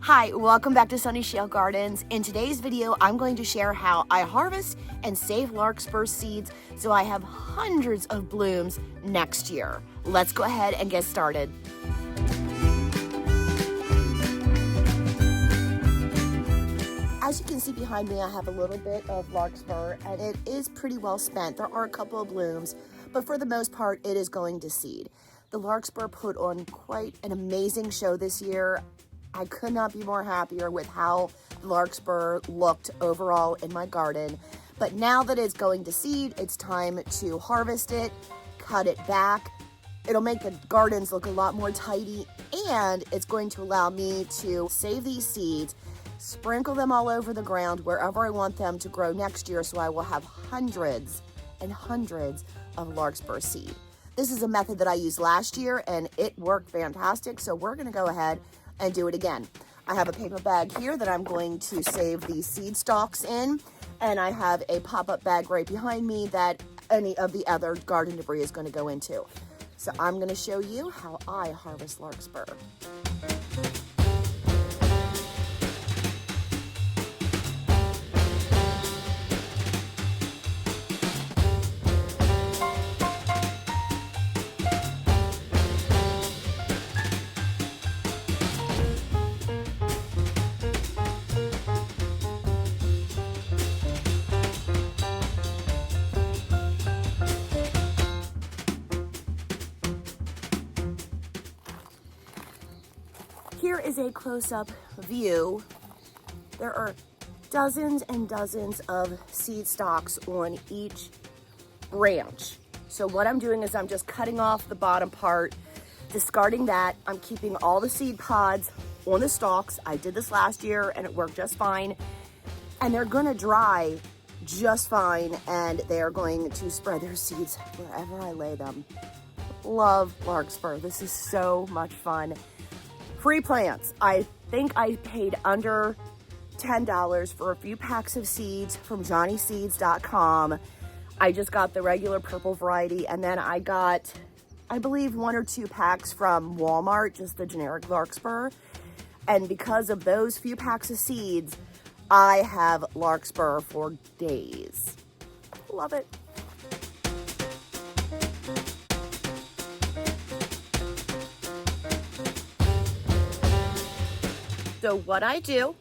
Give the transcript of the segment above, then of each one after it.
Hi, welcome back to Sunny Shale Gardens. In today's video, I'm going to share how I harvest and save larkspur seeds so I have hundreds of blooms next year. Let's go ahead and get started. As you can see behind me, I have a little bit of larkspur and it is pretty well spent. There are a couple of blooms, but for the most part, it is going to seed. The larkspur put on quite an amazing show this year. I could not be more happier with how the larkspur looked overall in my garden. But now that it's going to seed, it's time to harvest it, cut it back. It'll make the gardens look a lot more tidy, and it's going to allow me to save these seeds, sprinkle them all over the ground wherever I want them to grow next year, so I will have hundreds and hundreds of larkspur seed. This is a method that I used last year and it worked fantastic, so we're gonna go ahead and do it again. I have a paper bag here that I'm going to save the seed stalks in, and I have a pop-up bag right behind me that any of the other garden debris is going to go into. So I'm going to show you how I harvest larkspur. Here is a close-up view. There are dozens and dozens of seed stalks on each branch. So what I'm doing is I'm just cutting off the bottom part, discarding that. I'm keeping all the seed pods on the stalks. I did this last year and it worked just fine. And they're gonna dry just fine, and they are going to spread their seeds wherever I lay them. Love larkspur. This is so much fun. Free plants. I think I paid under $10 for a few packs of seeds from johnnyseeds.com. I just got the regular purple variety, and then I got, I believe, 1 or 2 packs from Walmart, just the generic larkspur. And because of those few packs of seeds, I have larkspur for days. Love it. So what I do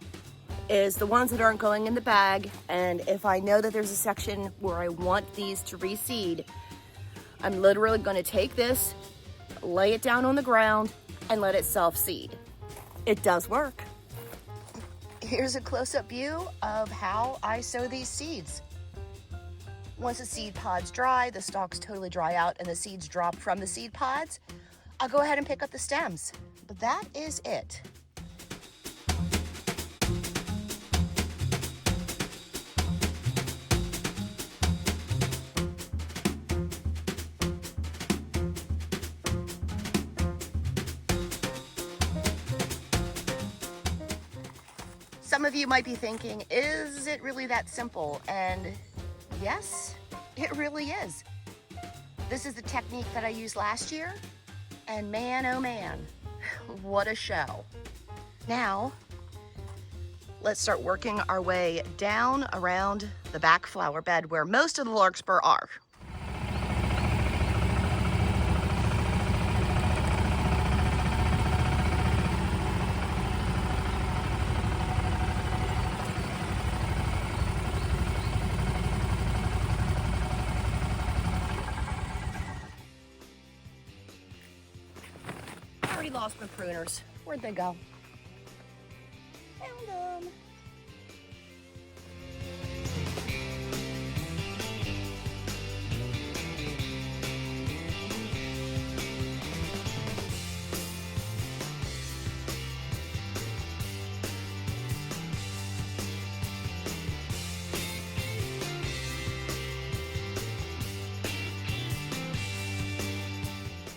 is the ones that aren't going in the bag, and if I know that there's a section where I want these to reseed, I'm literally going to take this, lay it down on the ground, and let it self-seed. It does work. Here's a close-up view of how I sow these seeds. Once the seed pods dry, the stalks totally dry out, and the seeds drop from the seed pods, I'll go ahead and pick up the stems. But that is it. Some of you might be thinking, is it really that simple? And yes, it really is. This is the technique that I used last year, and man, oh man, what a show. Now, let's start working our way down around the back flower bed where most of the larkspur are. Lost my pruners. Where'd they go? Found them.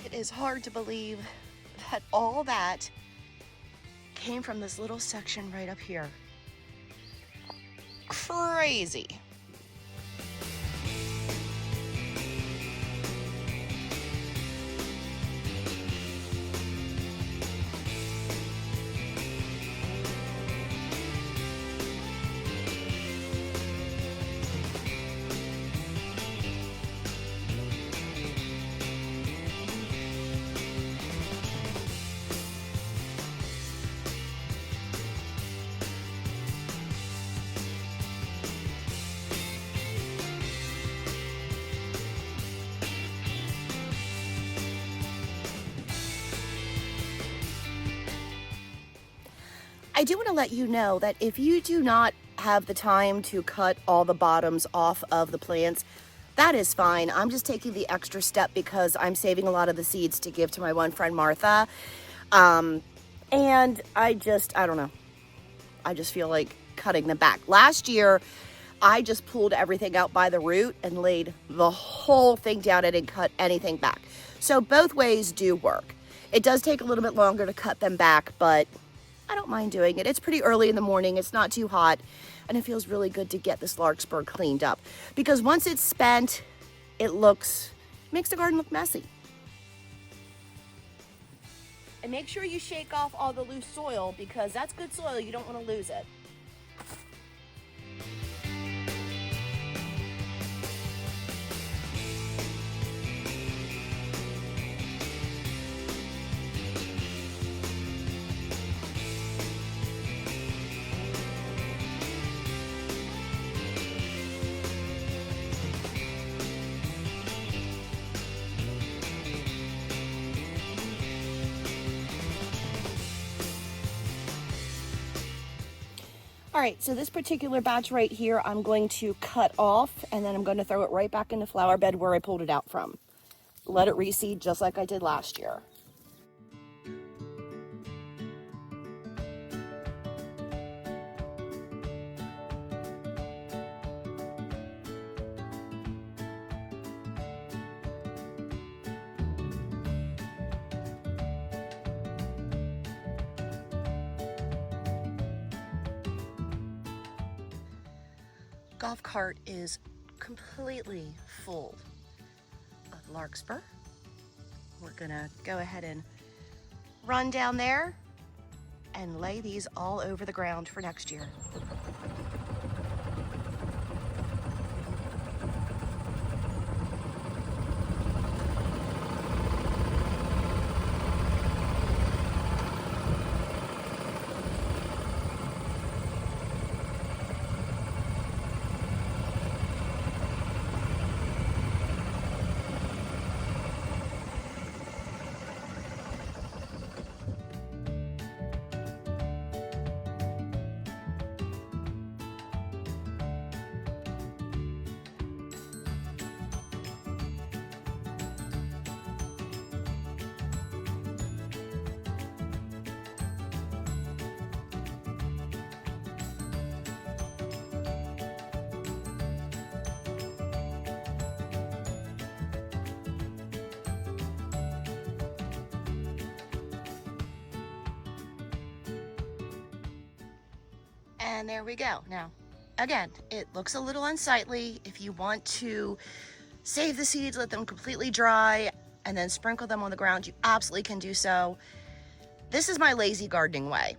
It is hard to believe that all that came from this little section right up here. Crazy. I do want to let you know that if you do not have the time to cut all the bottoms off of the plants, that is fine. I'm just taking the extra step because I'm saving a lot of the seeds to give to my one friend, Martha. And I don't know. I just feel like cutting them back. Last year, I just pulled everything out by the root and laid the whole thing down. I didn't cut anything back. So both ways do work. It does take a little bit longer to cut them back, but I don't mind doing it. It's pretty early in the morning. It's not too hot, and it feels really good to get this larkspur cleaned up, because once it's spent, it makes the garden look messy. And make sure you shake off all the loose soil, because that's good soil. You don't want to lose it. All right, so this particular batch right here, I'm going to cut off, and then I'm going to throw it right back in the flower bed where I pulled it out from. Let it reseed just like I did last year. Golf cart is completely full of larkspur. We're gonna go ahead and run down there and lay these all over the ground for next year. And there we go. Now, again, it looks a little unsightly. If you want to save the seeds, let them completely dry, and then sprinkle them on the ground, you absolutely can do so. This is my lazy gardening way.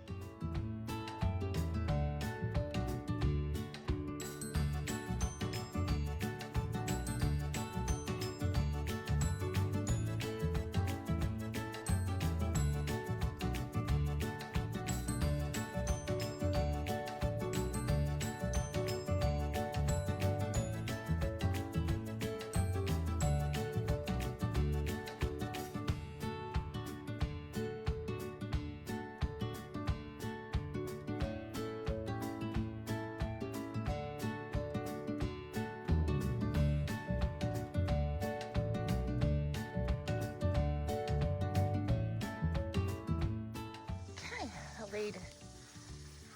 Laid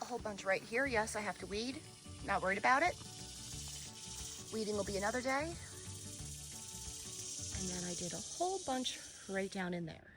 a whole bunch right here. Yes, I have to weed. Not worried about it. Weeding will be another day. And then I did a whole bunch right down in there.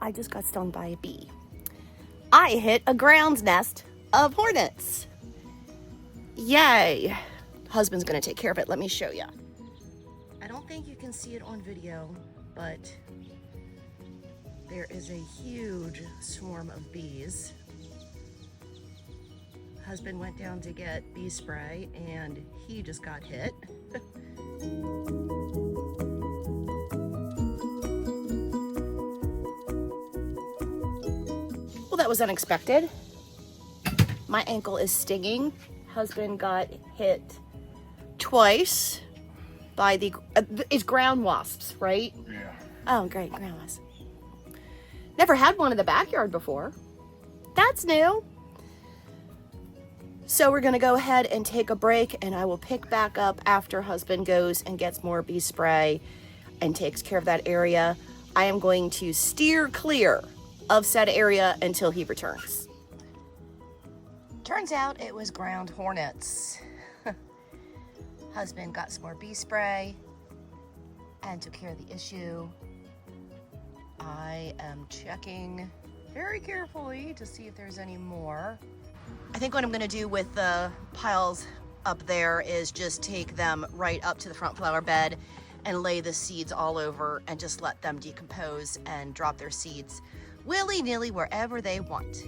I just got stung by a bee. I hit a ground nest of hornets. Yay. Husband's gonna take care of it. Let me show you. I don't think you can see it on video, but there is a huge swarm of bees. Husband went down to get bee spray and he just got hit. Well, that was unexpected. My ankle is stinging. Husband got hit twice by it's ground wasps, right? Yeah. Oh, great, ground wasps. Never had one in the backyard before. That's new. So we're gonna go ahead and take a break, and I will pick back up after husband goes and gets more bee spray and takes care of that area. I am going to steer clear of said area until he returns. Turns out it was ground hornets. Husband got some more bee spray and took care of the issue. I am checking very carefully to see if there's any more. I think what I'm gonna do with the piles up there is just take them right up to the front flower bed and lay the seeds all over and just let them decompose and drop their seeds willy-nilly wherever they want.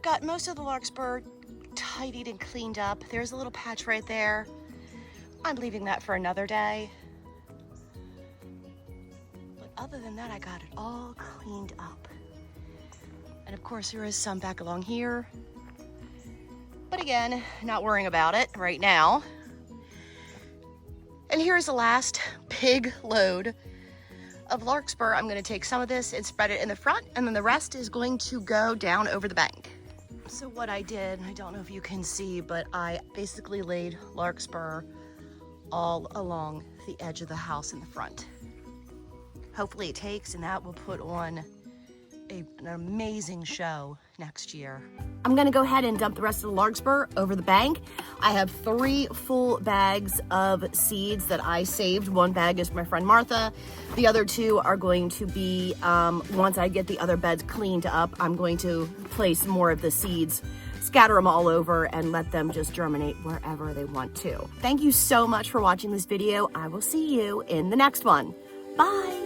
Got most of the larkspur tidied and cleaned up. There's a little patch right there. I'm leaving that for another day. But other than that, I got it all cleaned up. And of course, there is some back along here. But again, not worrying about it right now. And here's the last big load of larkspur. I'm gonna take some of this and spread it in the front, and then the rest is going to go down over the bank. So what I did, I don't know if you can see, but I basically laid larkspur all along the edge of the house in the front. Hopefully it takes, and that will put on an amazing show next year. I'm gonna go ahead and dump the rest of the larkspur over the bank. I have 3 full bags of seeds that I saved. 1 bag is for my friend Martha. The other 2 are going to be, once I get the other beds cleaned up, I'm going to place more of the seeds, scatter them all over, and let them just germinate wherever they want to. Thank you so much for watching this video. I will see you in the next one. Bye.